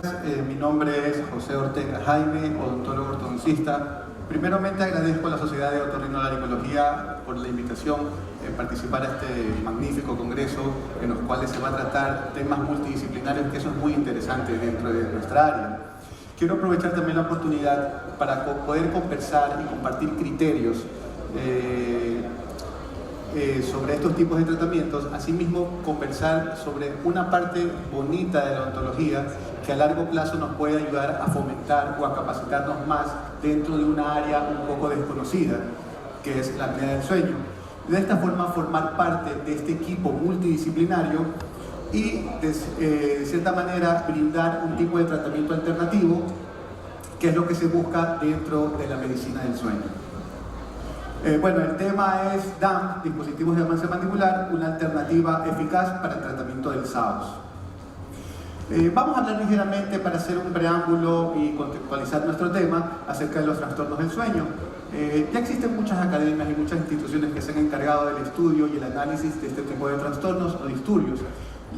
Mi nombre es José Ortega Jaime, odontólogo ortodoncista. Primeramente agradezco a la Sociedad de Otorrinolaringología por la invitación a participar a este magnífico congreso en los cuales se va a tratar temas multidisciplinarios, que eso es muy interesante dentro de nuestra área. Quiero aprovechar también la oportunidad para poder conversar y compartir criterios sobre estos tipos de tratamientos, asimismo conversar sobre una parte bonita de la odontología que a largo plazo nos puede ayudar a fomentar o a capacitarnos más dentro de una área un poco desconocida, que es la apnea del sueño. De esta forma formar parte de este equipo multidisciplinario y de cierta manera brindar un tipo de tratamiento alternativo, que es lo que se busca dentro de la medicina del sueño. Bueno, el tema es DAM, dispositivos de avance mandibular, una alternativa eficaz para el tratamiento del SAOS. Vamos a hablar ligeramente para hacer un preámbulo y contextualizar nuestro tema acerca de los trastornos del sueño. Ya existen muchas academias y muchas instituciones que se han encargado del estudio y el análisis de este tipo de trastornos o disturbios.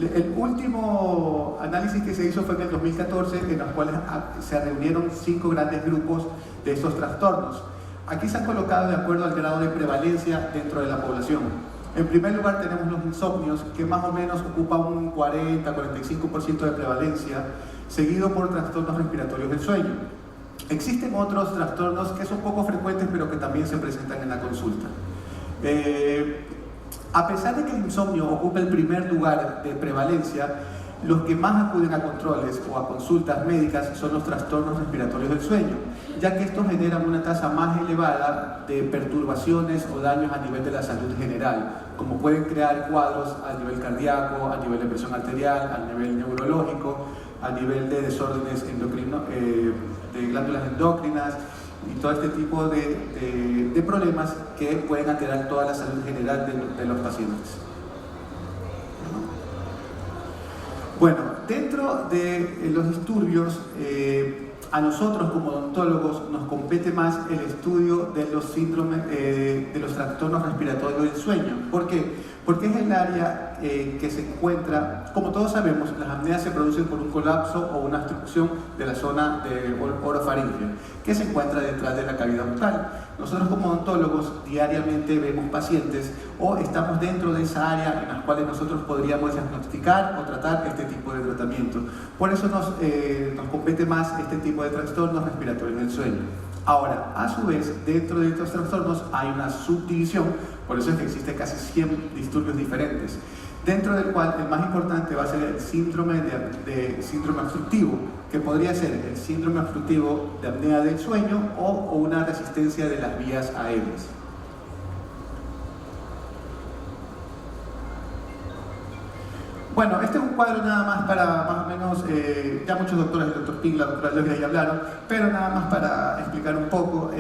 El último análisis que se hizo fue en el 2014, en los cuales se reunieron 5 grandes grupos de estos trastornos. Aquí se han colocado de acuerdo al grado de prevalencia dentro de la población. En primer lugar tenemos los insomnios, que más o menos ocupan un 40-45% de prevalencia, seguido por trastornos respiratorios del sueño. Existen otros trastornos que son poco frecuentes, pero que también se presentan en la consulta. A pesar de que el insomnio ocupa el primer lugar de prevalencia, los que más acuden a controles o a consultas médicas son los trastornos respiratorios del sueño, ya que estos generan una tasa más elevada de perturbaciones o daños a nivel de la salud general, como pueden crear cuadros a nivel cardíaco, a nivel de presión arterial, a nivel neurológico, a nivel de desórdenes de glándulas endócrinas y todo este tipo de problemas que pueden alterar toda la salud general de los pacientes. Bueno, dentro de los disturbios, a nosotros como odontólogos nos compete más el estudio de los síndromes, de los trastornos respiratorios del sueño. ¿Por qué? Porque es el área que se encuentra, como todos sabemos, las apneas se producen por un colapso o una obstrucción de la zona de orofaringea, que se encuentra detrás de la cavidad bucal. Nosotros como odontólogos diariamente vemos pacientes o estamos dentro de esa área en las cuales nosotros podríamos diagnosticar o tratar este tipo de tratamiento. Por eso nos compete más este tipo de trastornos respiratorios del sueño. Ahora, a su vez, dentro de estos trastornos hay una subdivisión, por eso es que existe casi 100 disturbios diferentes, dentro del cual el más importante va a ser el síndrome de síndrome obstructivo, que podría ser el síndrome obstructivo de apnea del sueño o una resistencia de las vías aéreas. Bueno, este es un cuadro nada más para más o menos, ya muchos doctores, el doctor Ping, la doctora Logia ya hablaron, pero nada más para explicar un poco.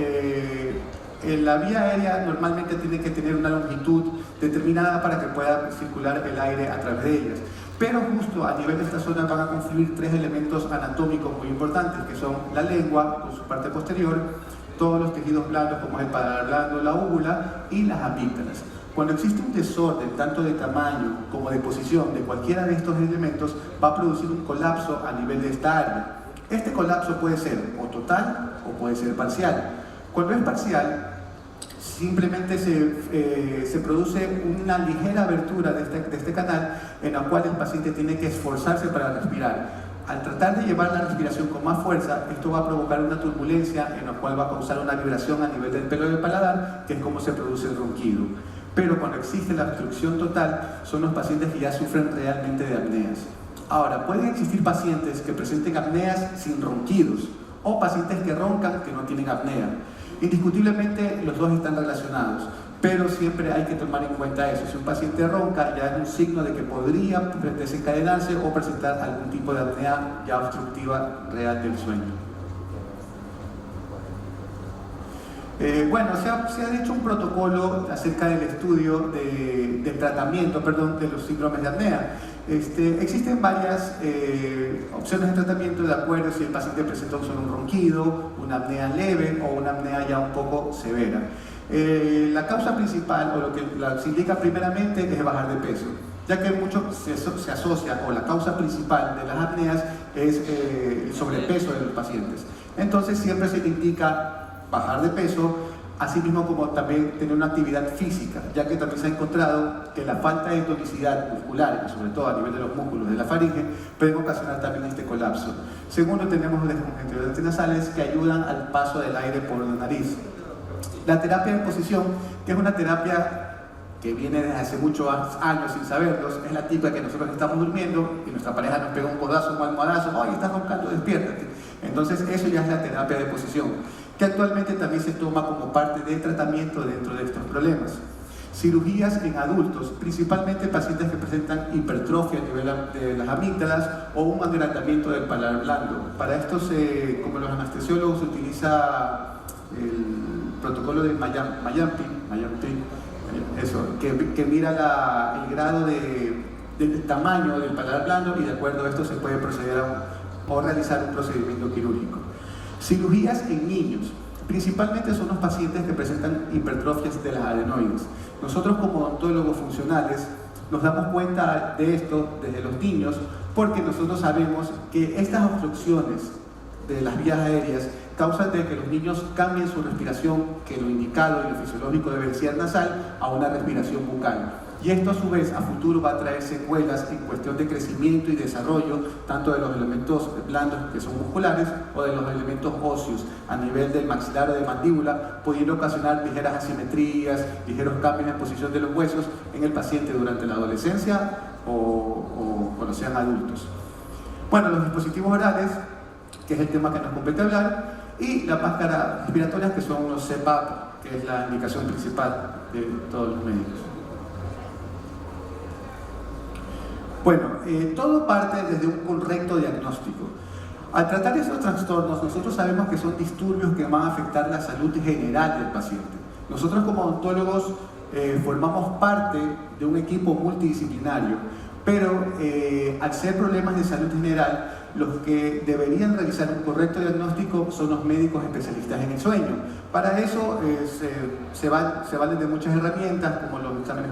La vía aérea normalmente tiene que tener una longitud determinada para que pueda circular el aire a través de ellas. Pero justo a nivel de esta zona van a confluir 3 elementos anatómicos muy importantes, que son la lengua con su parte posterior, todos los tejidos blandos como es el paladar blando, la úvula y las amígdalas. Cuando existe un desorden tanto de tamaño como de posición de cualquiera de estos elementos, va a producir un colapso a nivel de esta área. Este colapso puede ser o total o puede ser parcial. Cuando es parcial, simplemente se produce una ligera abertura de este canal en la cual el paciente tiene que esforzarse para respirar. Al tratar de llevar la respiración con más fuerza, esto va a provocar una turbulencia en la cual va a causar una vibración a nivel del pelo del paladar, que es como se produce el ronquido. Pero cuando existe la obstrucción total, son los pacientes que ya sufren realmente de apneas. Ahora, pueden existir pacientes que presenten apneas sin ronquidos o pacientes que roncan que no tienen apnea. Indiscutiblemente los dos están relacionados, pero siempre hay que tomar en cuenta eso. Si un paciente ronca, ya es un signo de que podría desencadenarse o presentar algún tipo de apnea ya obstructiva real del sueño. Bueno, se ha hecho un protocolo acerca del estudio del tratamiento, de los síndromes de apnea. Existen varias opciones de tratamiento de acuerdo si el paciente presenta solo un ronquido, una apnea leve o una apnea ya un poco severa. La causa principal, o lo que se indica primeramente, es bajar de peso. ya que mucho se asocia, o la causa principal de las apneas es el sobrepeso de los pacientes. Entonces siempre se indica bajar de peso, así mismo como también tener una actividad física, ya que también se ha encontrado que la falta de tonicidad muscular, y sobre todo a nivel de los músculos de la faringe, pueden ocasionar también este colapso. Segundo, tenemos descongestionantes nasales que ayudan al paso del aire por la nariz. La terapia de posición, que es una terapia que viene desde hace muchos años sin saberlos, es la típica que nosotros estamos durmiendo y nuestra pareja nos pega un codazo, un almohadazo, ¡ay, estás roncando, despiértate! Entonces eso ya es la terapia de posición, que actualmente también se toma como parte del tratamiento dentro de estos problemas. Cirugías en adultos, principalmente pacientes que presentan hipertrofia a nivel de las amígdalas o un agrandamiento del paladar blando. Para estos, como los anestesiólogos, se utiliza el protocolo de Mayamping, eso, que mira el grado del tamaño del paladar blando, y de acuerdo a esto se puede proceder o realizar un procedimiento quirúrgico. Cirugías en niños, principalmente son los pacientes que presentan hipertrofias de las adenoides. Nosotros como odontólogos funcionales nos damos cuenta de esto desde los niños, porque nosotros sabemos que estas obstrucciones de las vías aéreas causan de que los niños cambien su respiración, que lo indicado y lo fisiológico debe ser nasal, a una respiración bucal. Y esto a su vez a futuro va a traer secuelas en cuestión de crecimiento y desarrollo, tanto de los elementos blandos que son musculares o de los elementos óseos a nivel del maxilar o de mandíbula, pudiendo ocasionar ligeras asimetrías, ligeros cambios en posición de los huesos en el paciente durante la adolescencia o cuando sean adultos. Bueno, los dispositivos orales, que es el tema que nos compete hablar, y las máscaras respiratorias, que son los CPAP, que es la indicación principal de todos los médicos. Bueno, todo parte desde un correcto diagnóstico. Al tratar estos trastornos, nosotros sabemos que son disturbios que van a afectar la salud general del paciente. Nosotros como odontólogos formamos parte de un equipo multidisciplinario, pero al ser problemas de salud general, los que deberían realizar un correcto diagnóstico son los médicos especialistas en el sueño. Para eso se valen de muchas herramientas, como los exámenes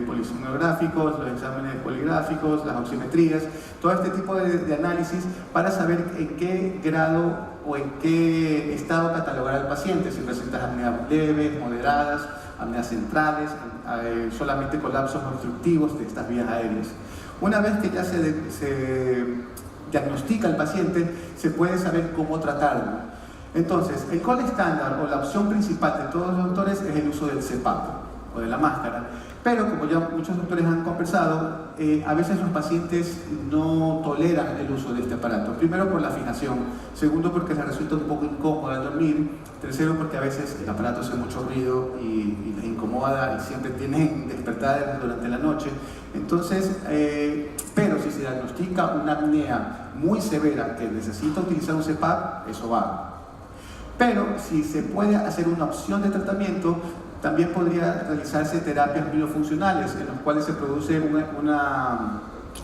polisonográficos, los exámenes poligráficos, las oximetrías, todo este tipo de análisis para saber en qué grado o en qué estado catalogar al paciente, si presenta apneas leves, moderadas, apneas centrales, solamente colapsos obstructivos de estas vías aéreas. Una vez que ya se diagnostica al paciente, se puede saber cómo tratarlo. Entonces, el gol estándar o la opción principal de todos los doctores es el uso del CPAP o de la máscara. Pero como ya muchos doctores han conversado, a veces los pacientes no toleran el uso de este aparato. Primero por la fijación, segundo porque les resulta un poco incómodo al dormir, tercero porque a veces el aparato hace mucho ruido y les incomoda y siempre tienen despertadas durante la noche. Entonces, pero si se diagnostica una apnea muy severa que necesita utilizar un CPAP, eso va. Pero si se puede hacer una opción de tratamiento, también podría realizarse terapias miofuncionales, en las cuales se produce un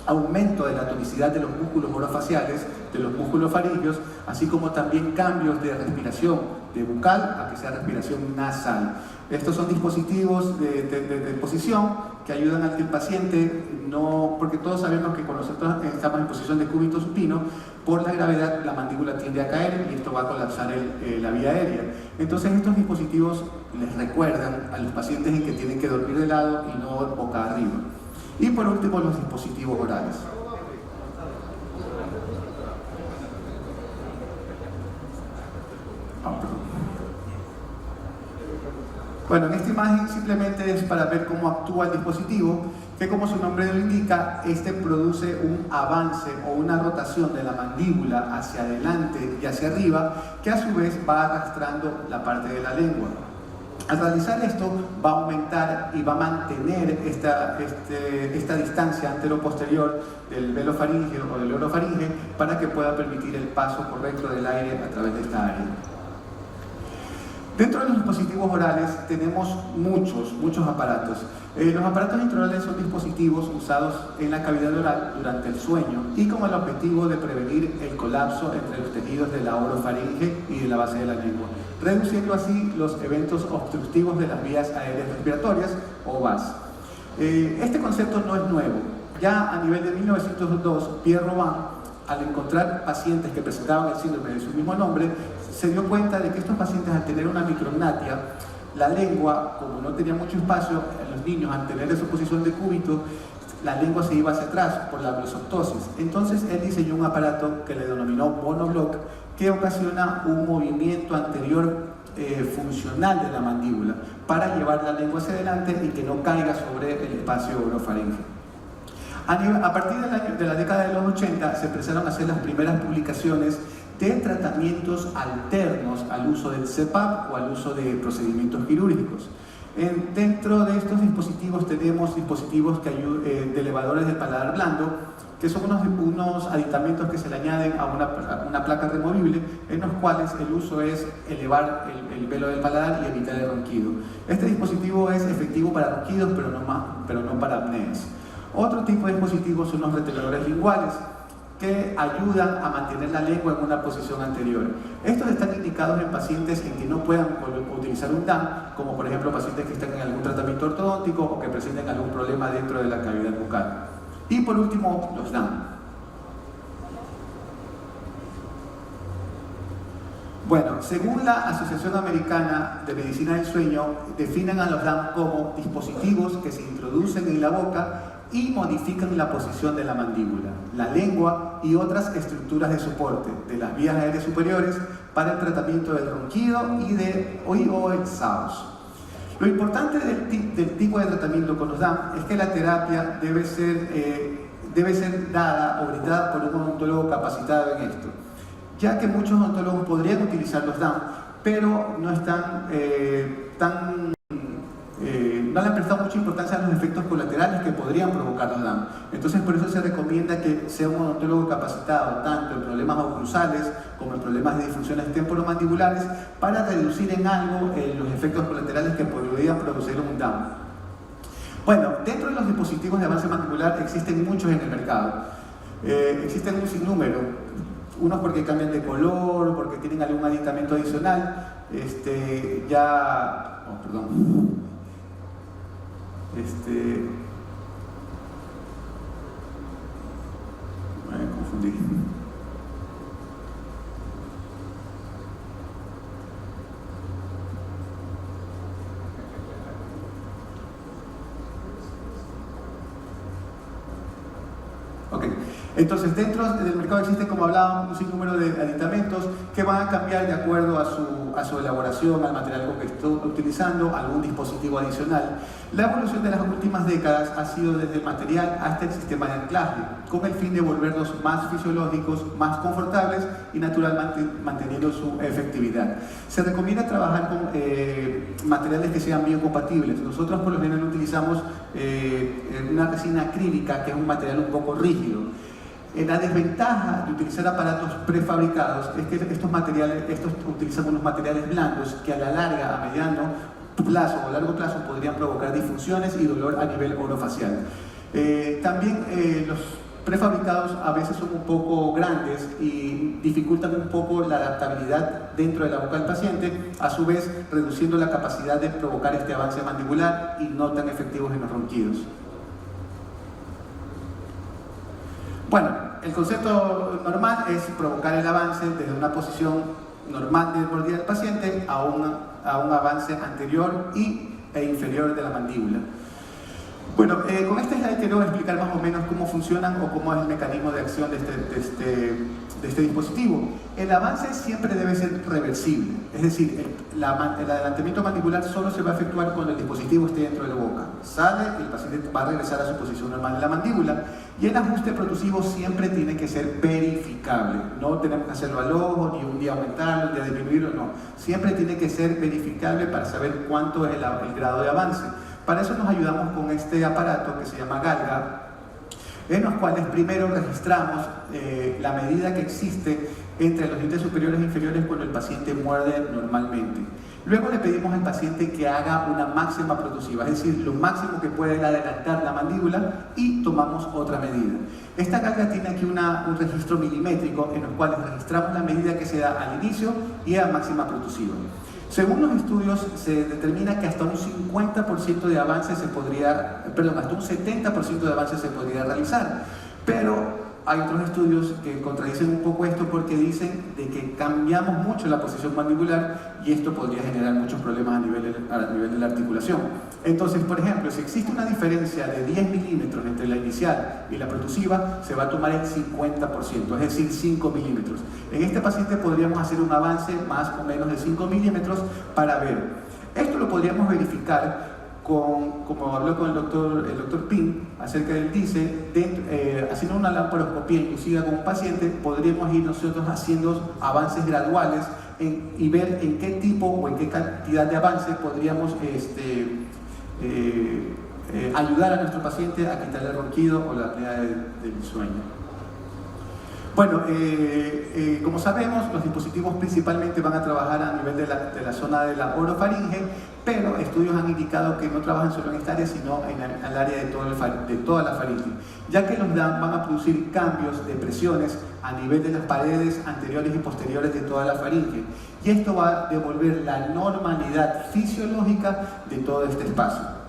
aumento de la tonicidad de los músculos orofaciales, de los músculos faringios, así como también cambios de respiración de bucal a que sea respiración nasal. Estos son dispositivos de posición que ayudan a que el paciente no, porque todos sabemos que cuando nosotros estamos en posición de cúbito supino, por la gravedad la mandíbula tiende a caer y esto va a colapsar la vía aérea. Entonces estos dispositivos les recuerdan a los pacientes en que tienen que dormir de lado y no boca arriba. Y por último, los dispositivos orales. Bueno, en esta imagen simplemente es para ver cómo actúa el dispositivo, que como su nombre lo indica, este produce un avance o una rotación de la mandíbula hacia adelante y hacia arriba, que a su vez va arrastrando la parte de la lengua. Al realizar esto, va a aumentar y va a mantener esta distancia antero-posterior del velo faríngeo o del orofaringe para que pueda permitir el paso correcto del aire a través de esta área. Dentro de los dispositivos orales tenemos muchos aparatos. Los aparatos intraorales son dispositivos usados en la cavidad oral durante el sueño y con el objetivo de prevenir el colapso entre los tejidos de la orofaringe y de la base de la lengua, reduciendo así los eventos obstructivos de las vías aéreas respiratorias o VAS. Este concepto no es nuevo. Ya a nivel de 1902, Pierre Robin, al encontrar pacientes que presentaban el síndrome de su mismo nombre, se dio cuenta de que estos pacientes, al tener una micrognatia, la lengua, como no tenía mucho espacio, en los niños, al tener esa posición de cúbito, la lengua se iba hacia atrás por la glossoptosis. Entonces él diseñó un aparato que le denominó monobloc, que ocasiona un movimiento anterior funcional de la mandíbula para llevar la lengua hacia adelante y que no caiga sobre el espacio orofaringeo. A partir de la década de los 80 se empezaron a hacer las primeras publicaciones de tratamientos alternos al uso del CPAP o al uso de procedimientos quirúrgicos. Dentro de estos dispositivos tenemos dispositivos de elevadores del paladar blando, que son unos aditamentos que se le añaden a una placa removible, en los cuales el uso es elevar el velo del paladar y evitar el ronquido. Este dispositivo es efectivo para ronquidos, pero no para apneas. Otro tipo de dispositivos son los retenedores linguales, que ayudan a mantener la lengua en una posición anterior. Estos están indicados en pacientes en que no puedan utilizar un DAM, como por ejemplo pacientes que están en algún tratamiento ortodóntico o que presenten algún problema dentro de la cavidad bucal. Y por último, los DAM. Bueno, según la Asociación Americana de Medicina del Sueño, definen a los DAM como dispositivos que se introducen en la boca y modifican la posición de la mandíbula, la lengua y otras estructuras de soporte de las vías aéreas superiores para el tratamiento del ronquido o exhaust. Lo importante del tipo de tratamiento con los DAM es que la terapia debe ser dada o brindada por un odontólogo capacitado en esto, ya que muchos odontólogos podrían utilizar los DAM, pero no no le han prestado mucha importancia a los efectos colaterales que podrían provocar los DAM. Entonces, por eso se recomienda que sea un odontólogo capacitado tanto en problemas oclusales como en problemas de disfunciones temporomandibulares para reducir en algo los efectos colaterales que podrían producir un DAM. Bueno, dentro de los dispositivos de avance mandibular existen muchos en el mercado. Existen un sinnúmero, unos porque cambian de color, porque tienen algún aditamento adicional. Me confundí. Ok, entonces dentro del mercado existen, como hablábamos, un sinnúmero de aditamentos que van a cambiar de acuerdo a su elaboración, al material que estoy utilizando, algún dispositivo adicional. La evolución de las últimas décadas ha sido desde el material hasta el sistema de anclaje, con el fin de volverlos más fisiológicos, más confortables y naturalmente manteniendo su efectividad. Se recomienda trabajar con materiales que sean biocompatibles. Nosotros por lo general utilizamos una resina acrílica, que es un material un poco rígido. La desventaja de utilizar aparatos prefabricados es que estos utilizan unos materiales blandos que a la larga, a mediano plazo o largo plazo podrían provocar disfunciones y dolor a nivel orofacial. También los prefabricados a veces son un poco grandes y dificultan un poco la adaptabilidad dentro de la boca del paciente, a su vez reduciendo la capacidad de provocar este avance mandibular y no tan efectivos en los ronquidos. Bueno, el concepto normal es provocar el avance desde una posición normal de mordida del paciente a un avance anterior e inferior de la mandíbula. Bueno, con este slide quiero explicar más o menos cómo funcionan o cómo es el mecanismo de acción de este dispositivo. El avance siempre debe ser reversible, es decir, el adelantamiento mandibular solo se va a efectuar cuando el dispositivo esté dentro de la boca. Sale, el paciente va a regresar a su posición normal en la mandíbula y el ajuste protrusivo siempre tiene que ser verificable. No tenemos que hacerlo al ojo, ni un día aumentarlo, un día disminuirlo, no. Siempre tiene que ser verificable para saber cuánto es el grado de avance. Para eso nos ayudamos con este aparato que se llama Galga, en los cuales primero registramos la medida que existe entre los dientes superiores e inferiores cuando el paciente muerde normalmente. Luego le pedimos al paciente que haga una máxima protrusiva, es decir, lo máximo que puede adelantar la mandíbula, y tomamos otra medida. Esta Galga tiene aquí un registro milimétrico en los cuales registramos la medida que se da al inicio y a máxima protrusiva. Según los estudios, se determina que hasta un 50% de avance se podría, perdón, hasta un 70% de avance se podría realizar, pero hay otros estudios que contradicen un poco esto porque dicen de que cambiamos mucho la posición mandibular y esto podría generar muchos problemas a nivel de la articulación. Entonces, por ejemplo, si existe una diferencia de 10 milímetros entre la inicial y la protusiva, se va a tomar el 50%, es decir, 5 milímetros. En este paciente podríamos hacer un avance más o menos de 5 milímetros para ver. Esto lo podríamos verificar como habló con el doctor Ping acerca del DICE, haciendo una laparoscopía inducida con un paciente, podríamos ir nosotros haciendo avances graduales y ver en qué tipo o en qué cantidad de avance podríamos ayudar a nuestro paciente a quitarle el ronquido o la apnea del sueño. Bueno, como sabemos, los dispositivos principalmente van a trabajar a nivel de la zona de la orofaringe, pero estudios han indicado que no trabajan solo en esta área, sino en el área de toda la faringe, ya que los DAM van a producir cambios de presiones a nivel de las paredes anteriores y posteriores de toda la faringe, y esto va a devolver la normalidad fisiológica de todo este espacio.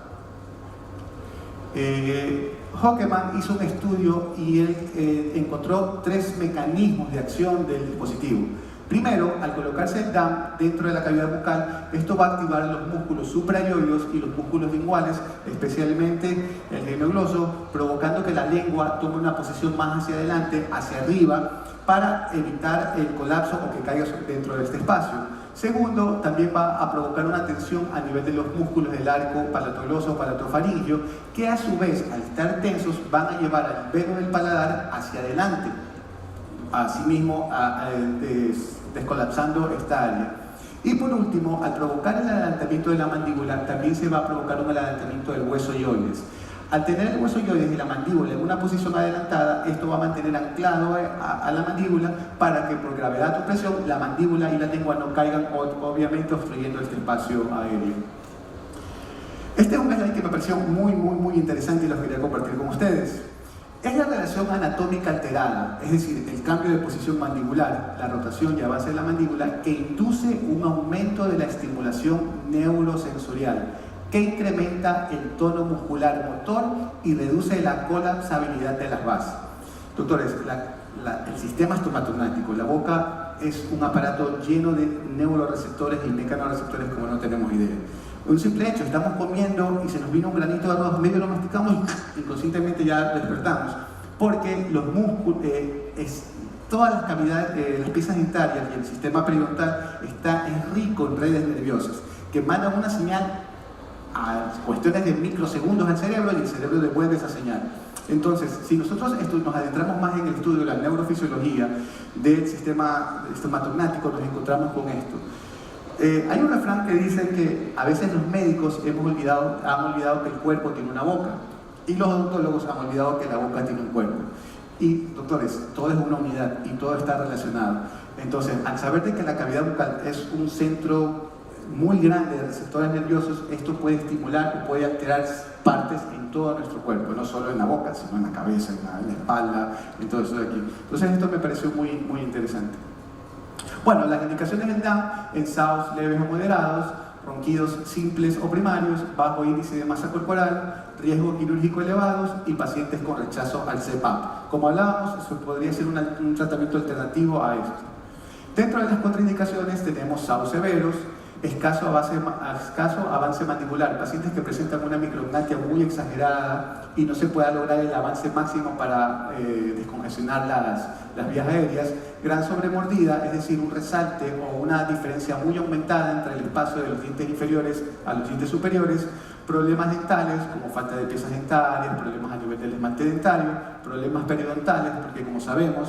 Hockeman hizo un estudio y él encontró 3 mecanismos de acción del dispositivo. Primero, al colocarse el DAM dentro de la cavidad bucal, esto va a activar los músculos suprayoides y los músculos linguales, especialmente el gemegloso, provocando que la lengua tome una posición más hacia adelante, hacia arriba, para evitar el colapso o que caiga dentro de este espacio. Segundo, también va a provocar una tensión a nivel de los músculos del arco palatogloso o palatofaringio, que a su vez, al estar tensos, van a llevar al veno del paladar hacia adelante, asimismo descolapsando esta área. Y por último, al provocar el adelantamiento de la mandíbula, también se va a provocar un adelantamiento del hueso ioides. Al tener el hueso ioides y la mandíbula en una posición adelantada, esto va a mantener anclado a la mandíbula para que por gravedad o presión la mandíbula y la lengua no caigan, obviamente obstruyendo este espacio aéreo. Este es un slide que me pareció muy interesante y lo quería compartir con ustedes. Es la relación anatómica alterada, es decir, el cambio de posición mandibular, la rotación y avance de la mandíbula, que induce un aumento de la estimulación neurosensorial, que incrementa el tono muscular motor y reduce la colapsabilidad de las bases. Doctores, el sistema estomatognático, la boca es un aparato lleno de neuroreceptores y mecanorreceptores como no tenemos idea. Un simple hecho, estamos comiendo y se nos vino un granito de arroz, medio lo masticamos y inconscientemente ya despertamos, porque los músculos, todas las cavidades, las piezas dentarias y el sistema periodontal es rico en redes nerviosas que mandan una señal a cuestiones de microsegundos al cerebro y el cerebro devuelve esa señal. Entonces, si nosotros nos adentramos más en el estudio de la neurofisiología del sistema estomatognático, nos encontramos con esto. Hay un refrán que dice que a veces los médicos han olvidado que el cuerpo tiene una boca y los odontólogos han olvidado que la boca tiene un cuerpo. Y doctores, todo es una unidad y todo está relacionado. Entonces, al saber de que la cavidad bucal es un centro muy grande de receptores nerviosos, esto puede estimular o puede alterar partes en todo nuestro cuerpo, no solo en la boca, sino en la cabeza, en la espalda, en todo eso de aquí. Entonces esto me pareció muy interesante. Bueno, las indicaciones del DAM, ensayos leves o moderados, ronquidos simples o primarios, bajo índice de masa corporal, riesgo quirúrgico elevados y pacientes con rechazo al CPAP. Como hablábamos, eso podría ser un tratamiento alternativo a esto. Dentro de las contraindicaciones tenemos SAO severos, escaso avance mandibular, pacientes que presentan una micropnea muy exagerada y no se pueda lograr el avance máximo para descongestionar las vías aéreas, gran sobremordida, es decir, un resalte o una diferencia muy aumentada entre el espacio de los dientes inferiores a los dientes superiores, problemas dentales como falta de piezas dentarias, problemas a nivel del esmalte dentario, problemas periodontales, porque como sabemos,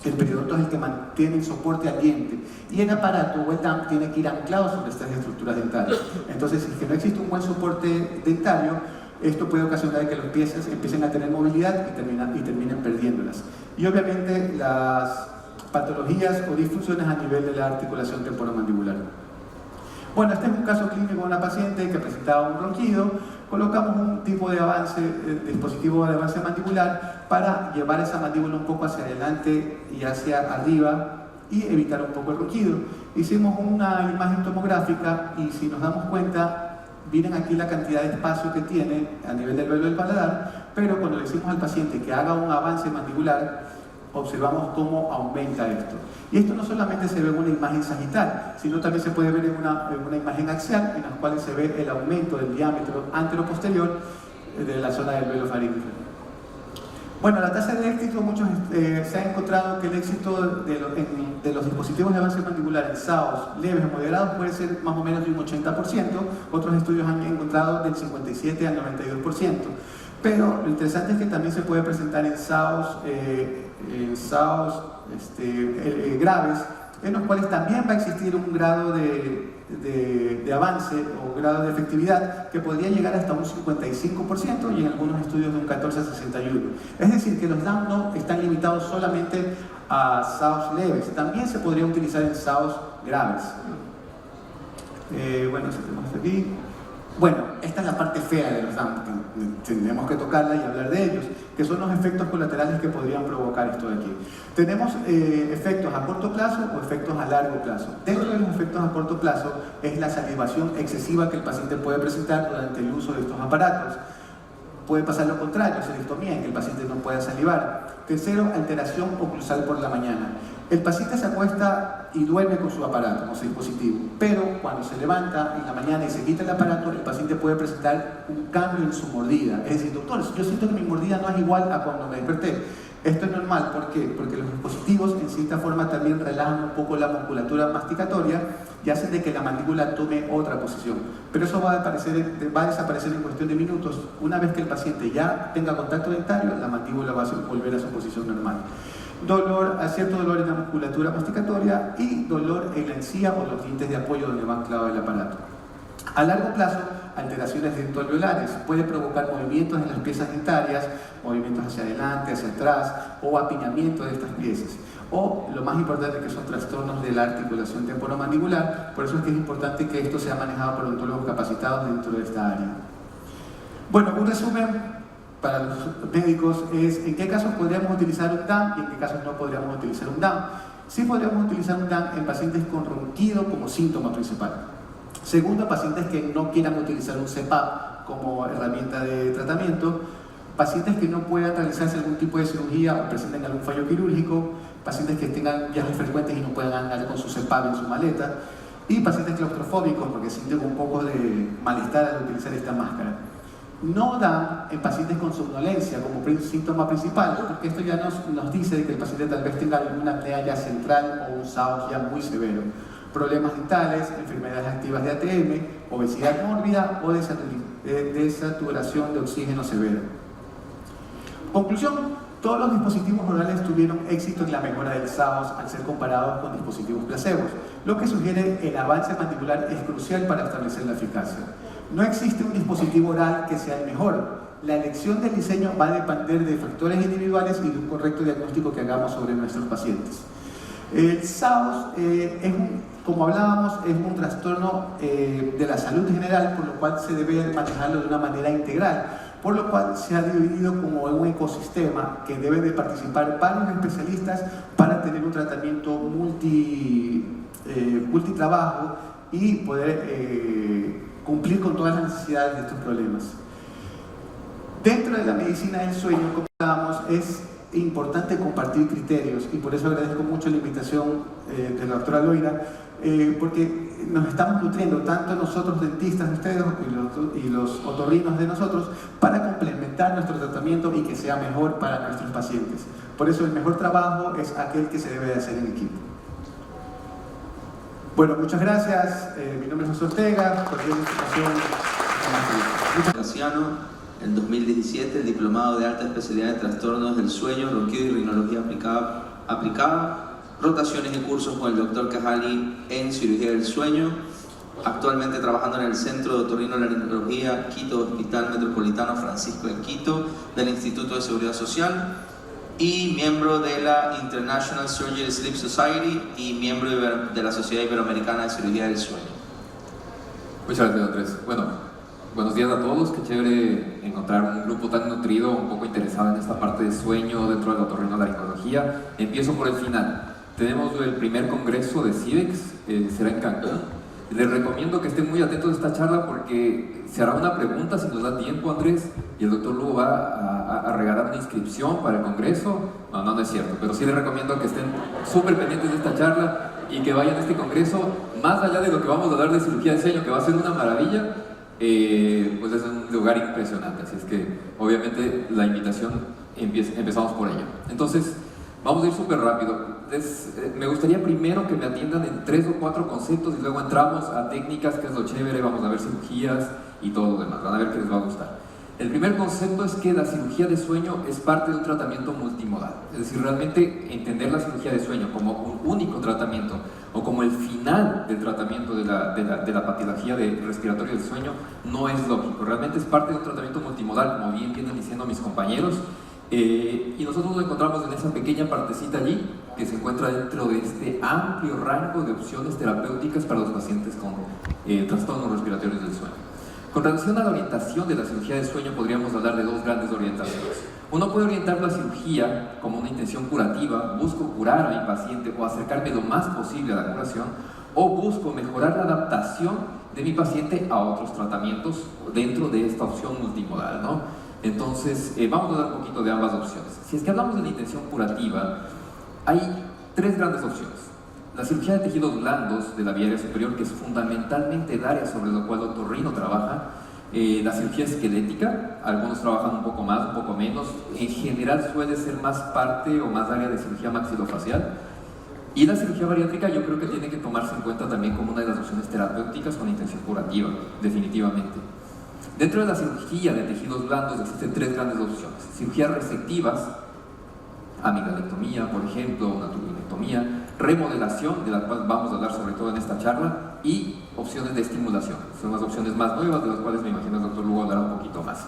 el periodonto es el que mantiene el soporte al diente y el aparato o el DAM tiene que ir anclado sobre estas estructuras dentarias. Entonces, si es que no existe un buen soporte dentario, esto puede ocasionar que los pies empiecen a tener movilidad y terminen perdiéndolas. Y obviamente las patologías o disfunciones a nivel de la articulación temporomandibular. Bueno, este es un caso clínico de una paciente que presentaba un ronquido. Colocamos un tipo de dispositivo de avance mandibular para llevar esa mandíbula un poco hacia adelante y hacia arriba y evitar un poco el ronquido. Hicimos una imagen tomográfica y si nos damos cuenta, miren aquí la cantidad de espacio que tiene a nivel del velo del paladar, pero cuando le decimos al paciente que haga un avance mandibular, observamos cómo aumenta esto. Y esto no solamente se ve en una imagen sagital, sino también se puede ver en una imagen axial, en la cual se ve el aumento del diámetro antero-posterior de la zona del velo faríngeo. Bueno, la tasa de éxito, se ha encontrado que el éxito de los dispositivos de avance mandibular en SAOS leves o moderados puede ser más o menos de un 80%, otros estudios han encontrado del 57 al 92%. Pero lo interesante es que también se puede presentar en SAOS, graves, en los cuales también va a existir un grado de avance o grado de efectividad que podría llegar hasta un 55% y en algunos estudios de un 14 a 61%. Es decir, que los DAM no están limitados solamente a SAOS leves, también se podría utilizar en SAOS graves. Bueno, eso tenemos aquí. Bueno, esta es la parte fea de los DAM, que tendremos que tocarla y hablar de ellos, que son los efectos colaterales que podrían provocar esto de aquí. Tenemos efectos a corto plazo o efectos a largo plazo. Dentro de los efectos a corto plazo es la salivación excesiva que el paciente puede presentar durante el uso de estos aparatos. Puede pasar lo contrario, serectomía, en que el paciente no pueda salivar. Tercero, alteración oclusal por la mañana. El paciente se acuesta y duerme con su aparato, con su dispositivo, pero cuando se levanta en la mañana y se quita el aparato, el paciente puede presentar un cambio en su mordida. Es decir, doctor, yo siento que mi mordida no es igual a cuando me desperté. Esto es normal, ¿por qué? Porque los dispositivos en cierta forma también relajan un poco la musculatura masticatoria y hacen de que la mandíbula tome otra posición. Pero eso va a desaparecer en cuestión de minutos. Una vez que el paciente ya tenga contacto dentario, la mandíbula va a volver a su posición normal. Cierto dolor en la musculatura masticatoria y dolor en la encía o los dientes de apoyo donde va anclado el aparato. A largo plazo, alteraciones dentoalveolares. Puede provocar movimientos en las piezas dentarias, movimientos hacia adelante, hacia atrás o apiñamiento de estas piezas. O lo más importante, que son trastornos de la articulación temporomandibular. Por eso es que es importante que esto sea manejado por odontólogos capacitados dentro de esta área. Bueno, un resumen para los médicos es en qué casos podríamos utilizar un DAM y en qué casos no podríamos utilizar un DAM. Sí podríamos utilizar un DAM en pacientes con ronquido como síntoma principal. Segundo, pacientes que no quieran utilizar un CPAP como herramienta de tratamiento, pacientes que no puedan realizarse algún tipo de cirugía o presenten algún fallo quirúrgico, pacientes que tengan viajes frecuentes y no puedan andar con su CPAP en su maleta, y pacientes claustrofóbicos porque sienten un poco de malestar al utilizar esta máscara. No dan en pacientes con somnolencia como síntoma principal, porque esto ya nos dice que el paciente tal vez tenga alguna apnea ya central o un SAOS ya muy severo. Problemas dentales, enfermedades activas de ATM, obesidad mórbida o desaturación de oxígeno severa. Conclusión, todos los dispositivos orales tuvieron éxito en la mejora del SAOS al ser comparados con dispositivos placebos, lo que sugiere el avance mandibular es crucial para establecer la eficacia. No existe un dispositivo oral que sea el mejor. La elección del diseño va a depender de factores individuales y de un correcto diagnóstico que hagamos sobre nuestros pacientes. El SAOS, como hablábamos, es un trastorno de la salud general, por lo cual se debe manejarlo de una manera integral, por lo cual se ha dividido como un ecosistema que debe de participar varios especialistas para tener un tratamiento multitrabajo y poder cumplir con todas las necesidades de estos problemas. Dentro de la medicina del sueño, como hablábamos, es importante compartir criterios y por eso agradezco mucho la invitación de la doctora Loira, porque nos estamos nutriendo tanto nosotros dentistas de ustedes y los otorrinos de nosotros para complementar nuestro tratamiento y que sea mejor para nuestros pacientes. Por eso el mejor trabajo es aquel que se debe de hacer en equipo. Bueno, muchas gracias. Mi nombre es José Ortega. Cualquier información. En 2017, el diplomado de alta especialidad de trastornos del sueño, ronquido y rinología aplicada, rotaciones y cursos con el Dr. Cajali en cirugía del sueño, actualmente trabajando en el Centro de Otorrinolaringología Quito Hospital Metropolitano Francisco de Quito del Instituto de Seguridad Social y miembro de la International Surgery Sleep Society y miembro de la Sociedad Iberoamericana de Cirugía del Sueño. Muchas gracias, Andrés. Bueno, buenos días a todos, qué chévere encontrar un grupo tan nutrido, un poco interesado en esta parte de sueño dentro de la otorrinolaringología. Empiezo por el final. tenemos el primer congreso de CIVEX, será en Cancún. Les recomiendo que estén muy atentos a esta charla porque se hará una pregunta, si nos da tiempo, Andrés, y el doctor Lugo va a regalar una inscripción para el congreso. No es cierto, pero sí les recomiendo que estén súper pendientes de esta charla y que vayan a este congreso, más allá de lo que vamos a dar de cirugía de sueño, que va a ser una maravilla. Pues es un lugar impresionante, así es que obviamente la invitación empezamos por ello. Entonces vamos a ir súper rápido. Me gustaría primero que me atiendan en 3 o 4 conceptos y luego entramos a técnicas, que es lo chévere, vamos a ver cirugías y todo lo demás, van a ver que les va a gustar. El primer concepto es que la cirugía de sueño es parte de un tratamiento multimodal, es decir, realmente entender la cirugía de sueño como un único tratamiento o como el final del tratamiento de la patología respiratoria del sueño no es lógico, realmente es parte de un tratamiento multimodal, como bien vienen diciendo mis compañeros, y nosotros nos encontramos en esa pequeña partecita allí que se encuentra dentro de este amplio rango de opciones terapéuticas para los pacientes con trastornos respiratorios del sueño. Con relación a la orientación de la cirugía de sueño, podríamos hablar de 2 grandes orientaciones. Uno puede orientar la cirugía como una intención curativa, busco curar a mi paciente o acercarme lo más posible a la curación, o busco mejorar la adaptación de mi paciente a otros tratamientos dentro de esta opción multimodal, ¿no? Entonces, vamos a dar un poquito de ambas opciones. Si es que hablamos de la intención curativa, hay 3 grandes opciones. La cirugía de tejidos blandos de la vía aérea superior, que es fundamentalmente el área sobre la cual el otorrino trabaja. La cirugía esquelética, algunos trabajan un poco más, un poco menos. En general suele ser más parte o más área de cirugía maxilofacial. Y la cirugía bariátrica yo creo que tiene que tomarse en cuenta también como una de las opciones terapéuticas con intención curativa, definitivamente. Dentro de la cirugía de tejidos blandos existen 3 grandes opciones. Cirugías resectivas, amigalectomía, por ejemplo, una tubulinectomía, remodelación, de la cual vamos a hablar sobre todo en esta charla, y opciones de estimulación. Son las opciones más nuevas, de las cuales me imagino el doctor Lugo hablará un poquito más.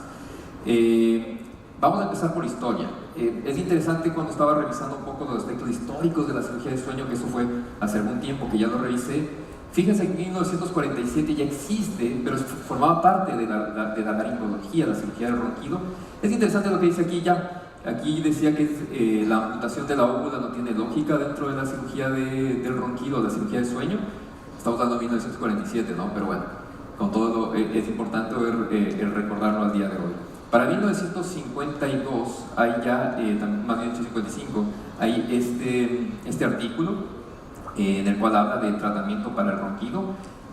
Vamos a empezar por historia. Es interesante, cuando estaba revisando un poco los aspectos históricos de la cirugía de sueño, que eso fue hace algún tiempo que ya lo revisé. Fíjense que en 1947 ya existe, pero formaba parte de la laringología, la cirugía del ronquido. Es interesante lo que dice aquí ya. Aquí decía que la amputación de la óvula no tiene lógica dentro de la cirugía del ronquido, la cirugía de sueño. Estamos hablando de 1947, ¿no? Pero bueno, con todo es importante el recordarlo al día de hoy. Para 1952, hay ya, más bien 1955, hay este artículo en el cual habla de tratamiento para el ronquido,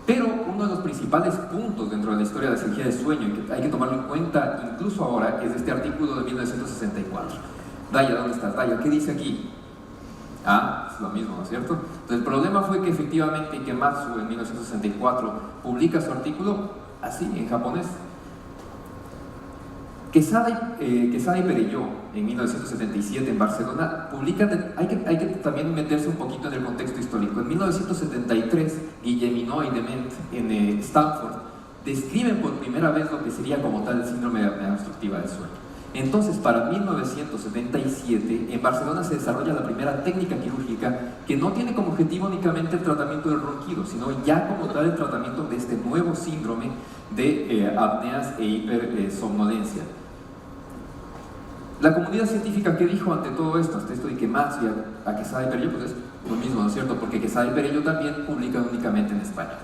pero uno de los principales puntos dentro de la historia de la cirugía de sueño y que hay que tomarlo en cuenta incluso ahora es este artículo de 1964. Daya, ¿dónde estás? Daya, ¿qué dice aquí? Es lo mismo, ¿no es cierto? Entonces el problema fue que efectivamente Ikematsu en 1964 publica su artículo así, en japonés. Quesada y Perelló, en 1977 en Barcelona, publican, hay que también meterse un poquito en el contexto histórico. En 1973, Guillemino y Dement en Stanford describen por primera vez lo que sería como tal el síndrome de apnea obstructiva del sueño. Entonces, para 1977, en Barcelona se desarrolla la primera técnica quirúrgica que no tiene como objetivo únicamente el tratamiento del ronquido, sino ya como tal el tratamiento de este nuevo síndrome de apneas e hipersomnolencia. La comunidad científica, ¿qué dijo ante todo esto? Ante esto de Ikematsu y a Quesada y Perelló, pues es lo mismo, ¿no es cierto? Porque Quesada y Perelló también publican únicamente en español.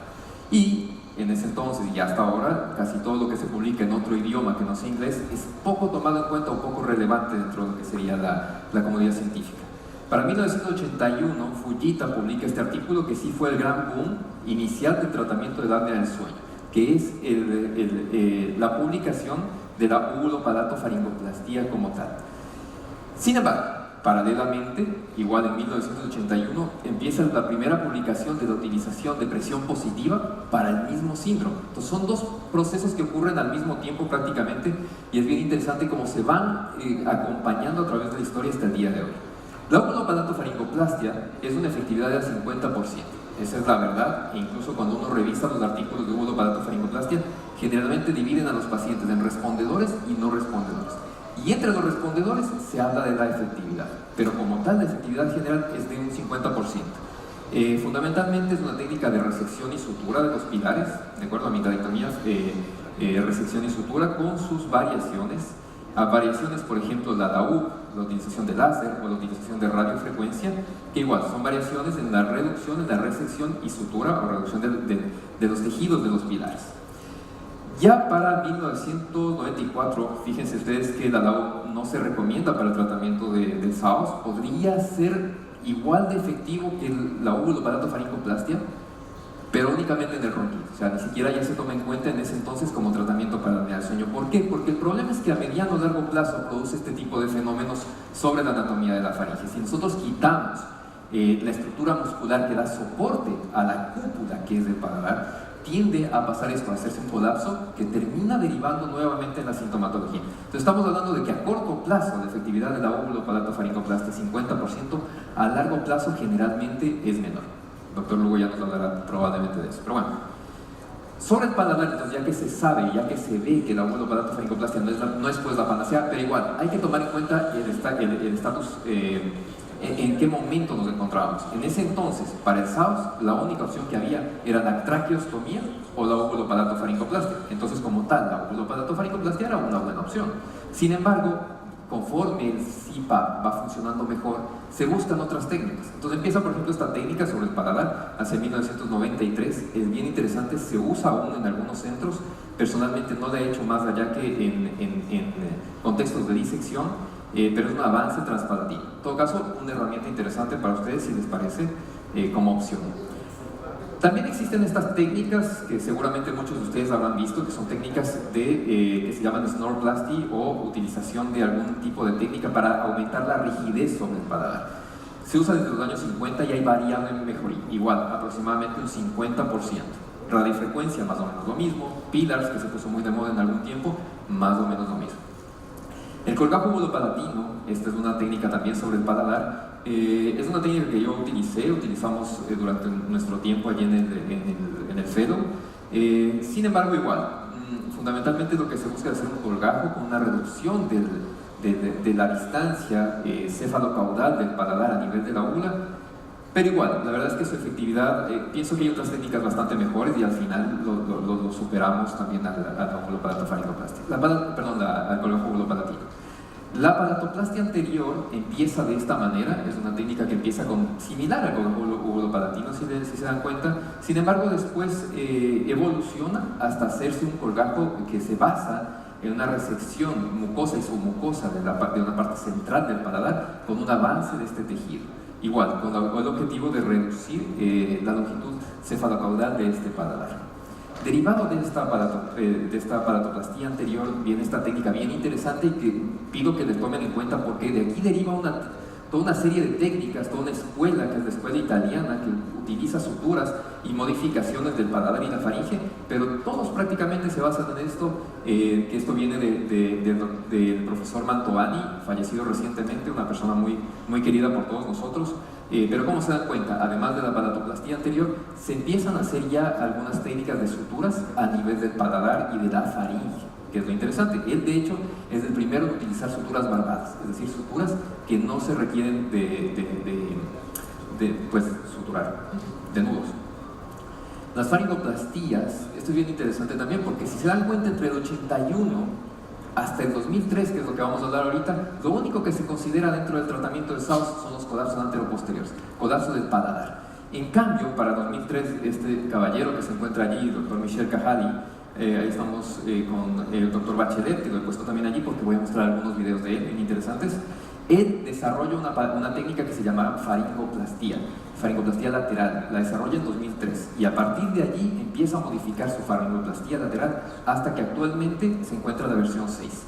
Y en ese entonces y hasta ahora, casi todo lo que se publica en otro idioma que no sea inglés es poco tomado en cuenta o poco relevante dentro de lo que sería la comunidad científica. Para 1981, Fujita publica este artículo que sí fue el gran boom inicial del tratamiento de la apnea del sueño, que es la publicación de la uvulopalatofaringoplastía como tal. Sin embargo, paralelamente, igual en 1981, empieza la primera publicación de la utilización de presión positiva para el mismo síndrome. Entonces son 2 procesos que ocurren al mismo tiempo prácticamente, y es bien interesante cómo se van acompañando a través de la historia hasta el día de hoy. La uvulopalatofaringoplastia es una efectividad del 50%. Esa es la verdad, e incluso cuando uno revisa los artículos de uvulopalatofaringoplastia, generalmente dividen a los pacientes en respondedores y no respondedores. Y entre los respondedores se habla de la efectividad, pero como tal la efectividad general es de un 50%. Fundamentalmente es una técnica de resección y sutura de los pilares, de acuerdo a amigalectomías, resección y sutura con sus variaciones. A variaciones, por ejemplo, la DAU, la utilización de láser o la utilización de radiofrecuencia, que igual son variaciones en la reducción, en la resección y sutura o reducción de los tejidos de los pilares. Ya para 1994, fíjense ustedes que la LAO no se recomienda para el tratamiento del SAOS, podría ser igual de efectivo que la óvulo-palatofarincoplastia, pero únicamente en el ronquido, o sea, ni siquiera ya se toma en cuenta en ese entonces como tratamiento para la apnea del sueño. ¿Por qué? Porque el problema es que a mediano o largo plazo produce este tipo de fenómenos sobre la anatomía de la faringe. Si nosotros quitamos la estructura muscular que da soporte a la cúpula que es del paladar, tiende a pasar esto, a hacerse un colapso que termina derivando nuevamente en la sintomatología. Entonces estamos hablando de que a corto plazo la efectividad de la óvulo-palatofarincoplastia es 50%, a largo plazo generalmente es menor. El doctor Lugo ya nos hablará probablemente de eso. Pero bueno, sobre el paladar, entonces, ya que se sabe, ya que se ve que la óvulo-palatofarincoplastia no es pues la panacea, pero igual hay que tomar en cuenta el estatus, en qué momento nos encontrábamos. En ese entonces, para el SAOS, la única opción que había era la traqueostomía o la óvulo-palatofarincoplastia. Entonces, como tal, la óvulo-palatofarincoplastia era una buena opción. Sin embargo, conforme el CIPA va funcionando mejor, se buscan otras técnicas. Entonces empieza, por ejemplo, esta técnica sobre el paladar, hace 1993, es bien interesante, se usa aún en algunos centros. Personalmente no la he hecho más allá que en contextos de disección, pero es un avance transpalatino. En todo caso, una herramienta interesante para ustedes, si les parece, como opción. También existen estas técnicas que seguramente muchos de ustedes habrán visto, que son técnicas que se llaman snoroplasty o utilización de algún tipo de técnica para aumentar la rigidez sobre el paladar. Se usa desde los años 50 y hay variado en mejoría, igual, aproximadamente un 50%. Radiofrecuencia, más o menos lo mismo. Pillars, que se puso muy de moda en algún tiempo, más o menos lo mismo. El colgajo óvulo-palatino, esta es una técnica también sobre el paladar. Es una técnica que yo utilizamos durante nuestro tiempo allí en el FEDO. Sin embargo, igual, fundamentalmente lo que se busca es hacer un colgajo con una reducción de la distancia cefalocaudal del paladar a nivel de la óvula. Pero igual, la verdad es que su efectividad, pienso que hay otras técnicas bastante mejores y al final lo superamos también a la óvulo-palatofarincoplastia. Al colgajo óvulo-palatino. La palatoplastia anterior empieza de esta manera, es una técnica que empieza similar al colgajo óvulo-palatino, si se dan cuenta. Sin embargo, después evoluciona hasta hacerse un colgajo que se basa en una resección mucosa y submucosa de una parte central del paladar con un avance de este tejido. Igual, con el objetivo de reducir la longitud cefalocaudal de este paladar. Derivado de esta palatoplastia anterior viene esta técnica bien interesante y que pido que le tomen en cuenta porque de aquí deriva toda una serie de técnicas, toda una escuela que es la escuela italiana que utiliza suturas y modificaciones del paladar y la faringe, pero todos prácticamente se basan en esto, que esto viene del profesor Mantovani, fallecido recientemente, una persona muy querida por todos nosotros. Pero como se dan cuenta, además de la palatoplastia anterior, se empiezan a hacer ya algunas técnicas de suturas a nivel del paladar y de la faringe, que es lo interesante. Él, de hecho, es el primero en utilizar suturas barbadas, es decir, suturas que no se requieren pues, suturar, de nudos. Las faringoplastías, esto es bien interesante también, porque si se dan cuenta, entre el 81 hasta el 2003, que es lo que vamos a hablar ahorita, lo único que se considera dentro del tratamiento de SAOS son los colapsos anteroposteriores, colapso del paladar. En cambio, para 2003, este caballero que se encuentra allí, el doctor Michel Cajali, ahí estamos con el doctor Bachelet, que lo he puesto también allí porque voy a mostrar algunos videos de él bien interesantes. Él desarrolla una técnica que se llama faringoplastia lateral, la desarrolla en 2003 y a partir de allí empieza a modificar su faringoplastia lateral hasta que actualmente se encuentra la versión 6.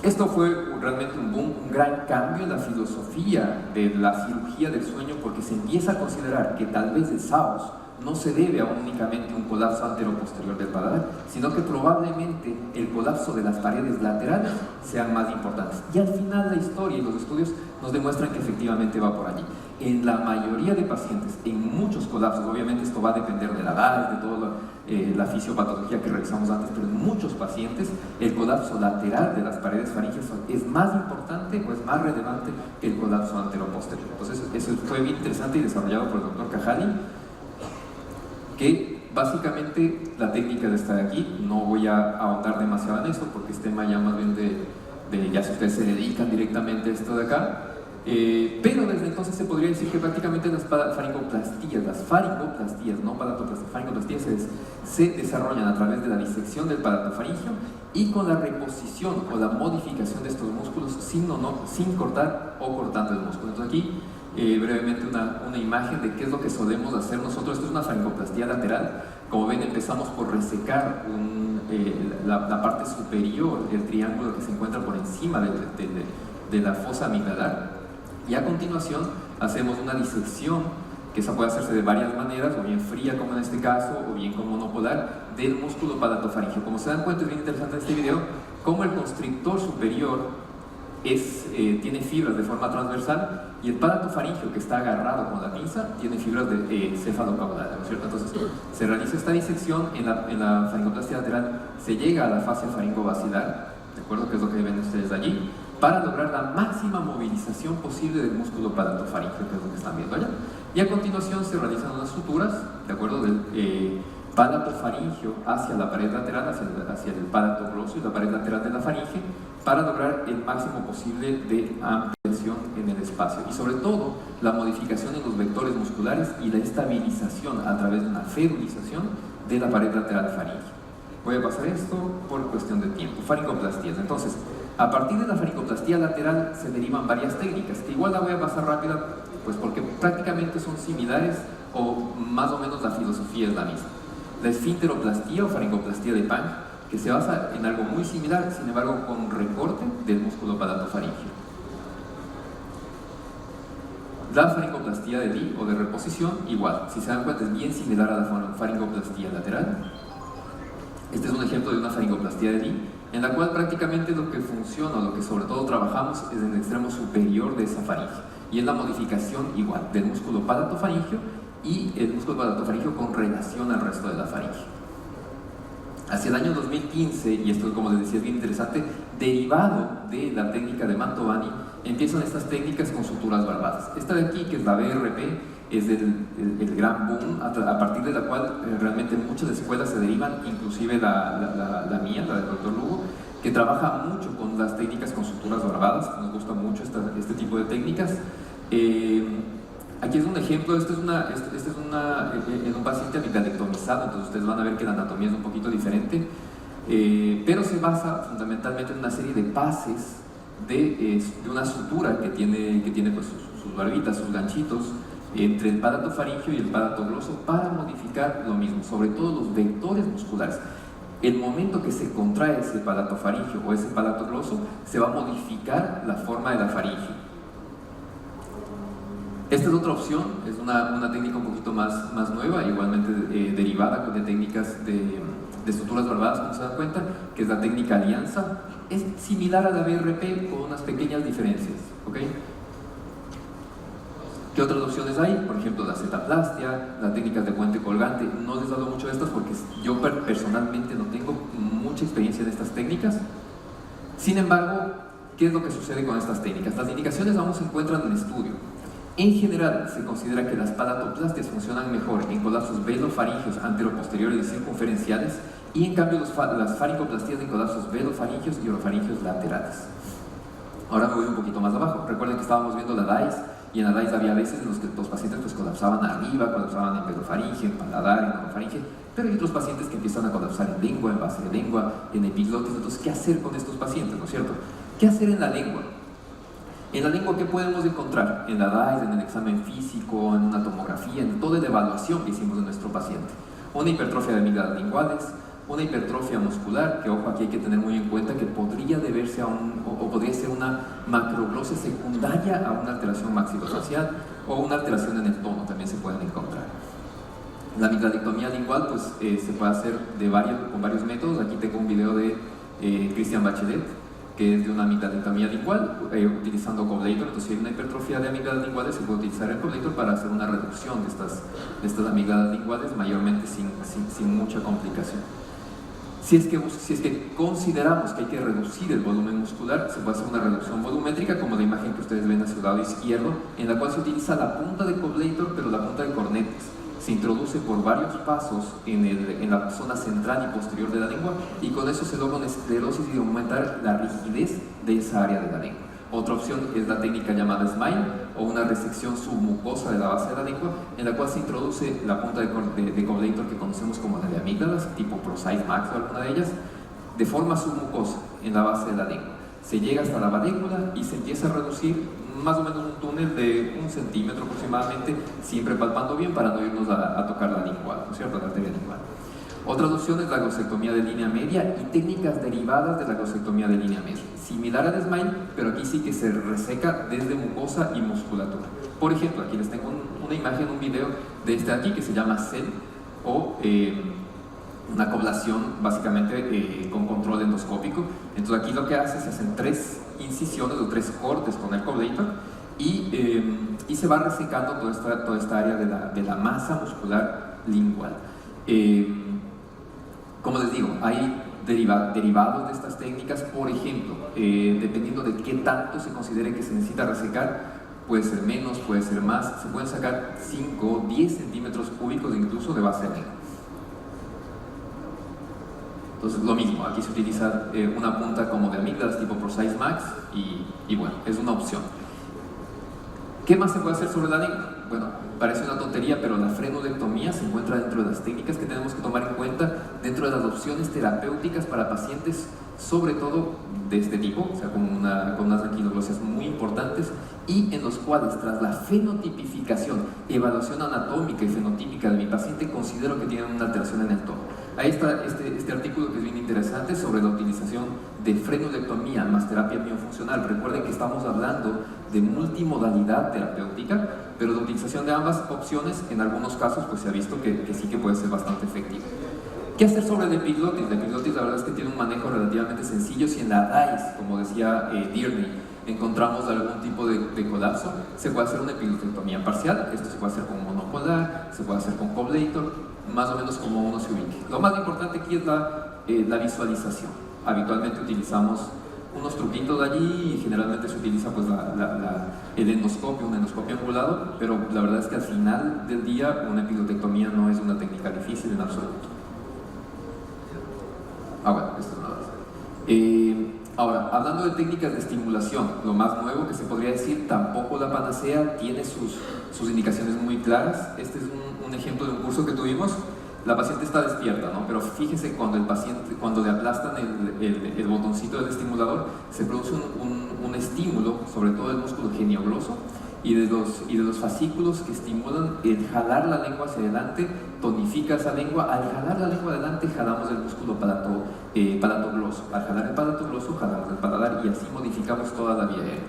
Esto fue realmente un boom, un gran cambio en la filosofía de la cirugía del sueño porque se empieza a considerar que tal vez el SAOS no se debe a únicamente un colapso anteroposterior del paladar, sino que probablemente el colapso de las paredes laterales sean más importantes. Y al final la historia y los estudios nos demuestran que efectivamente va por allí. En la mayoría de pacientes, en muchos colapsos, obviamente esto va a depender de la edad, de toda la fisiopatología que revisamos antes, pero en muchos pacientes el colapso lateral de las paredes faringes es más importante o es más relevante que el colapso anteroposterior. Entonces eso fue bien interesante y desarrollado por el doctor Cajali, que básicamente la técnica de estar aquí, no voy a ahondar demasiado en eso porque es tema ya más bien ya si ustedes se dedican directamente a esto de acá. Pero desde entonces se podría decir que prácticamente las faringoplastías, no palatoplastías, faringoplastías se desarrollan a través de la disección del palatofaringio y con la reposición o la modificación de estos músculos sin cortar o cortando el músculo. Entonces aquí brevemente una imagen de qué es lo que solemos hacer nosotros. Esto es una faringoplastía lateral. Como ven, empezamos por resecar la parte superior, el triángulo que se encuentra por encima de la fosa amigdalar. Y a continuación hacemos una disección, que esa puede hacerse de varias maneras, o bien fría como en este caso, o bien con monopolar, del músculo palatofaringio. Como se dan cuenta, es bien interesante en este video, cómo el constrictor superior tiene fibras de forma transversal y el palatofaringio, que está agarrado con la pinza, tiene fibras de cefalocaudal, ¿no es cierto? Entonces se realiza esta disección en la faringoplastia lateral, se llega a la fascia faringobasilar, ¿de acuerdo? Que es lo que ven ustedes allí, para lograr la máxima movilización posible del músculo palatofaringio, que es lo que están viendo allá. Y a continuación se realizan unas suturas, ¿de acuerdo? Del palatofaringio hacia la pared lateral, hacia el palatogloso y la pared lateral de la faringe, para lograr el máximo posible de ampliación en el espacio. Y sobre todo, la modificación en los vectores musculares y la estabilización a través de una ferulización de la pared lateral faríngea. Voy a pasar esto por cuestión de tiempo. Faringoplastías. Entonces, a partir de la faringoplastía lateral se derivan varias técnicas, que igual la voy a pasar rápida, pues porque prácticamente son similares o más o menos la filosofía es la misma. La esfinteroplastía o faringoplastía de Pank, que se basa en algo muy similar, sin embargo con recorte del músculo palatofaringio. La faringoplastía de Lee o de reposición, igual, si se dan cuenta es bien similar a la faringoplastía lateral. Este es un ejemplo de una faringoplastía de Lee, en la cual prácticamente lo que funciona, lo que sobre todo trabajamos es en el extremo superior de esa faringe, y es la modificación igual del músculo palatofaringio y el músculo palatofaringio con relación al resto de la faringe. Hacia el año 2015, y esto como les decía es bien interesante, derivado de la técnica de Mantovani, empiezan estas técnicas con suturas barbadas. Esta de aquí, que es la BRP, es el gran boom, a partir de la cual realmente muchas escuelas se derivan, inclusive la mía, la del Dr. Lugo, que trabaja mucho con las técnicas con suturas barbadas. Nos gusta mucho este tipo de técnicas. Aquí es un ejemplo, este es en un paciente amigdalectomizado, entonces ustedes van a ver que la anatomía es un poquito diferente, pero se basa fundamentalmente en una serie de pases de una sutura que tiene pues, sus barbitas, sus ganchitos, entre el palatofaringio y el palatogloso, para modificar lo mismo, sobre todo los vectores musculares. El momento que se contrae ese palatofaringio o ese palatogloso, se va a modificar la forma de la faringe. Esta es otra opción, es una técnica un poquito más nueva, igualmente derivada de técnicas de suturas barbadas, como se dan cuenta, que es la técnica alianza. Es similar a la BRP con unas pequeñas diferencias, ¿ok? ¿Qué otras opciones hay? Por ejemplo, la zetaplastia, las técnicas de puente colgante. No les hablo mucho de estas porque yo personalmente no tengo mucha experiencia en estas técnicas. Sin embargo, ¿qué es lo que sucede con estas técnicas? Las indicaciones aún se encuentran en estudio. En general, se considera que las palatoplastias funcionan mejor en colapsos velofaringios anteroposteriores y circunferenciales, y en cambio las faringoplastías en colapsos velofaringios y orofaringios laterales. Ahora me voy un poquito más abajo. Recuerden que estábamos viendo la DAIS, y en la DAIS había veces en los que los pacientes pues colapsaban arriba, colapsaban en velofaringe, en paladar, en orofaringe, pero hay otros pacientes que empiezan a colapsar en lengua, en base de lengua, en epiglotis. Entonces, ¿qué hacer con estos pacientes, no es cierto? ¿Qué hacer en la lengua? En la lengua, ¿qué podemos encontrar? En la DAIS, en el examen físico, en una tomografía, en toda la evaluación que hicimos de nuestro paciente. Una hipertrofia de amígdalas linguales, una hipertrofia muscular, que ojo, aquí hay que tener muy en cuenta que podría deberse a podría ser una macroglosia secundaria a una alteración maxilofacial o una alteración en el tono, también se pueden encontrar. La amigdalectomía lingual pues, se puede hacer con varios métodos. Aquí tengo un video de Christian Bachelet, que es de una amigdalectomía lingual, utilizando Coblator. Entonces, si hay una hipertrofia de amígdalas linguales, se puede utilizar el Coblator para hacer una reducción de estas amígdalas linguales, mayormente sin mucha complicación. Si es que consideramos que hay que reducir el volumen muscular, se puede hacer una reducción volumétrica, como la imagen que ustedes ven hacia el lado izquierdo, en la cual se utiliza la punta de Coblator, pero la punta de cornetes. se introduce por varios pasos en la zona central y posterior de la lengua, y con eso se logra una esclerosis y aumentar la rigidez de esa área de la lengua. Otra opción es la técnica llamada SMILE, o una resección submucosa de la base de la lengua, en la cual se introduce la punta de Coblator que conocemos como la de amígdalas, tipo ProSize Max o alguna de ellas, de forma submucosa en la base de la lengua. Se llega hasta la varícula y se empieza a reducir más o menos un túnel de 1 centímetro aproximadamente, siempre palpando bien para no irnos a tocar la lingual, ¿no es cierto?, la arteria lingual. Otra opción es la glossectomía de línea media y técnicas derivadas de la glossectomía de línea media, similar al SMILE, pero aquí sí que se reseca desde mucosa y musculatura. Por ejemplo, aquí les tengo una imagen, un video de este aquí que se llama CEL, o una coblación básicamente con control endoscópico. Entonces aquí lo que hace es se hacen 3 incisiones o 3 cortes con el Coblator y se va resecando toda esta área de la masa muscular lingual. Como les digo, hay derivados de estas técnicas. Por ejemplo, dependiendo de qué tanto se considere que se necesita resecar, puede ser menos, puede ser más, se pueden sacar 5 o 10 centímetros cúbicos incluso de base de lengua. Entonces lo mismo, aquí se utiliza una punta como de amígdalas tipo ProSize Max y bueno, es una opción. ¿Qué más se puede hacer sobre la lengua? Bueno, parece una tontería, pero la frenodectomía se encuentra dentro de las técnicas que tenemos que tomar en cuenta dentro de las opciones terapéuticas para pacientes, sobre todo de este tipo, o sea, con unas anquiloglosias muy importantes, y en los cuales, tras la fenotipificación, evaluación anatómica y fenotípica de mi paciente, considero que tienen una alteración en el tono. Ahí está este artículo que es bien interesante sobre la utilización de frenodectomía más terapia miofuncional. Recuerden que estamos hablando de multimodalidad terapéutica, pero la utilización de ambas opciones en algunos casos pues se ha visto que sí que puede ser bastante efectivo. ¿Qué hacer sobre el epiglotis? El epiglotis la verdad es que tiene un manejo relativamente sencillo. Si en la DICE, como decía Tierney, encontramos algún tipo de colapso, se puede hacer una epiglotectomía parcial. Esto se puede hacer con monopolar, se puede hacer con Coblator, más o menos como uno se ubique. Lo más importante aquí es la visualización. Habitualmente utilizamos unos truquitos allí y generalmente se utiliza pues el endoscopio, un endoscopio angulado, pero la verdad es que al final del día una epiglotectomía no es una técnica difícil en absoluto. Bueno, esto es una base. Ahora, hablando de técnicas de estimulación, lo más nuevo que se podría decir, tampoco la panacea, tiene sus indicaciones muy claras. Este es un ejemplo de un curso que tuvimos. La paciente está despierta, ¿no? Pero fíjese cuando le aplastan el botoncito del estimulador, se produce un estímulo, sobre todo del músculo geniogloso y de los fascículos que estimulan el jalar la lengua hacia adelante, tonifica esa lengua. Al jalar la lengua adelante, jalamos el músculo palatogloso. Al jalar el palatogloso, jalamos el paladar y así modificamos toda la vía aérea.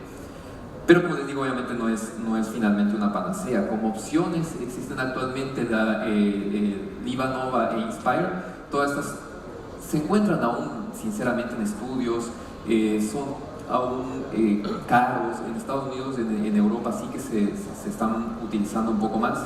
Pero como les digo, obviamente no es finalmente una panacea. Como opciones existen actualmente la LivaNova e Inspire. Todas estas se encuentran aún sinceramente en estudios, son aún caros. En Estados Unidos, en Europa sí que se están utilizando un poco más.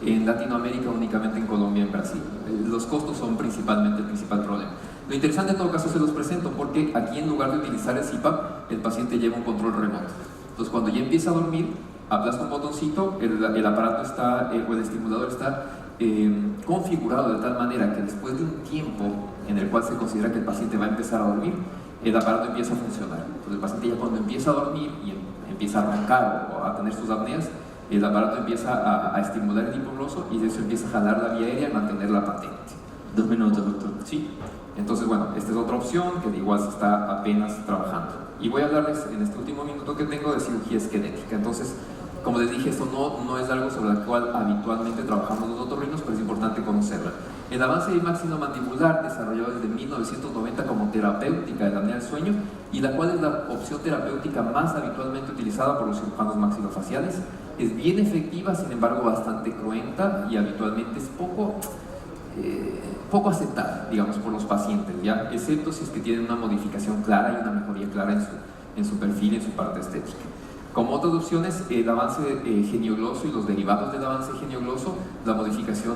En Latinoamérica únicamente en Colombia y en Brasil. Los costos son principalmente el principal problema. Lo interesante en todo caso se los presento porque aquí en lugar de utilizar el CPAP, el paciente lleva un control remoto. Entonces cuando ya empieza a dormir, aplasta un botoncito, el aparato está, o el estimulador está configurado de tal manera que después de un tiempo en el cual se considera que el paciente va a empezar a dormir, el aparato empieza a funcionar. Entonces el paciente ya cuando empieza a dormir y empieza a arrancar o a tener sus apneas, el aparato empieza a estimular el hipogloso y de eso empieza a jalar la vía aérea y mantenerla patente. 2 minutos, doctor. Sí. Entonces, bueno, esta es otra opción que igual se está apenas trabajando. Y voy a hablarles en este último minuto que tengo de cirugía esquelética. Entonces, como les dije, esto no es algo sobre el cual habitualmente trabajamos los otorrinos, pero es importante conocerla. El avance maxilo-mandibular, desarrollado desde 1990 como terapéutica de la apnea del sueño, y la cual es la opción terapéutica más habitualmente utilizada por los cirujanos maxilofaciales, es bien efectiva, sin embargo bastante cruenta y habitualmente es poco aceptada, digamos, por los pacientes, ¿ya? Excepto si es que tienen una modificación clara y una mejoría clara en su perfil y en su parte estética. Como otras opciones, el avance geniogloso y los derivados del avance geniogloso, la modificación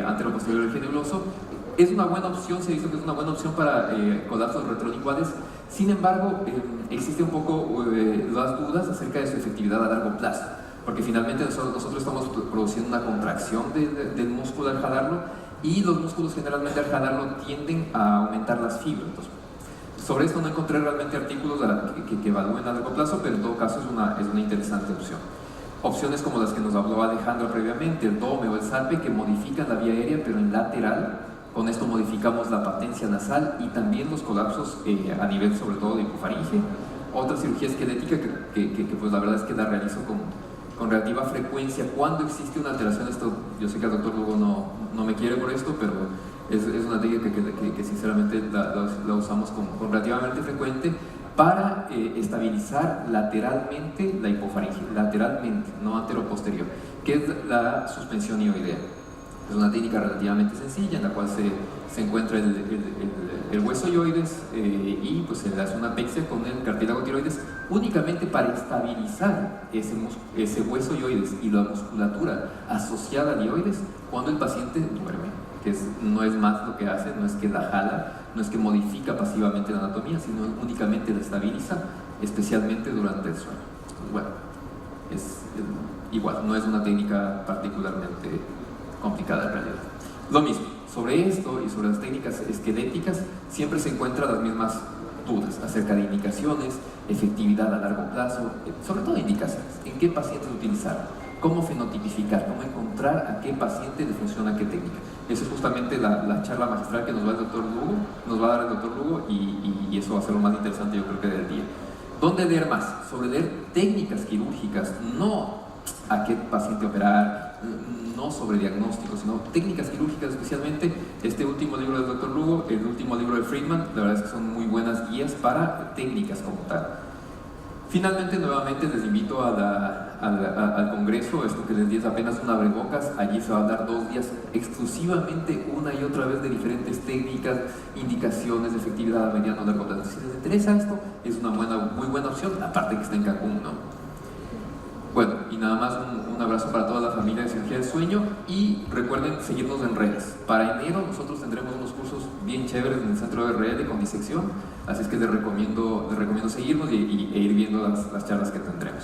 anteroposterior del geniogloso, es una buena opción, se ha visto que es una buena opción para colapsos retrolinguales. Sin embargo, existen un poco las dudas acerca de su efectividad a largo plazo. porque finalmente nosotros estamos produciendo una contracción del músculo al jalarlo, y los músculos generalmente al jalarlo tienden a aumentar las fibras. Entonces, sobre esto no encontré realmente artículos que evalúen a largo plazo, pero en todo caso es una interesante opción. Opciones como las que nos habló Alejandro previamente, el DOME o el SALPE, que modifican la vía aérea pero en lateral. Con esto modificamos la patencia nasal y también los colapsos a nivel sobre todo de hipofaringe. Otra cirugía esquelética que pues la verdad es que la realizo con relativa frecuencia cuando existe una alteración. Esto, yo sé que el doctor Lugo no me quiere por esto, pero es una técnica que sinceramente la usamos con relativamente frecuente para estabilizar lateralmente la hipofaringe, lateralmente, no antero-posterior, que es la suspensión ioidea. Es una técnica relativamente sencilla en la cual se encuentra el hueso ioides y pues se le hace una apexia con el cartílago tiroides únicamente para estabilizar ese hueso ioides y la musculatura asociada al ioides cuando el paciente duerme, que no es más lo que hace, no es que la jala, no es que modifica pasivamente la anatomía, sino únicamente la estabiliza, especialmente durante el sueño. Entonces, bueno, igual, no es una técnica particularmente complicada en realidad. Lo mismo, sobre esto y sobre las técnicas esqueléticas siempre se encuentran las mismas dudas acerca de indicaciones, efectividad a largo plazo, sobre todo indicaciones, en qué pacientes utilizar, cómo fenotipificar, cómo encontrar a qué paciente le funciona qué técnica. Esa es justamente la charla magistral que nos va a dar el doctor Lugo y eso va a ser lo más interesante yo creo que del día. ¿Dónde leer más? Sobre leer técnicas quirúrgicas, no a qué paciente operar, no sobre diagnóstico, sino técnicas quirúrgicas, especialmente este último libro del Dr. Lugo, el último libro de Friedman. La verdad es que son muy buenas guías para técnicas como tal. Finalmente, nuevamente les invito al congreso, esto que les di es apenas un abrebocas. Allí se va a dar 2 días exclusivamente una y otra vez de diferentes técnicas, indicaciones de efectividad a mediano largo plazo. Si les interesa esto, es una muy buena opción, aparte que está en Cancún, ¿no? Bueno, y nada más un abrazo para toda la familia de cirugía del sueño y recuerden seguirnos en redes. Para enero nosotros tendremos unos cursos bien chéveres en el centro de RL con disección, así es que les recomiendo seguirnos e ir viendo las charlas que tendremos.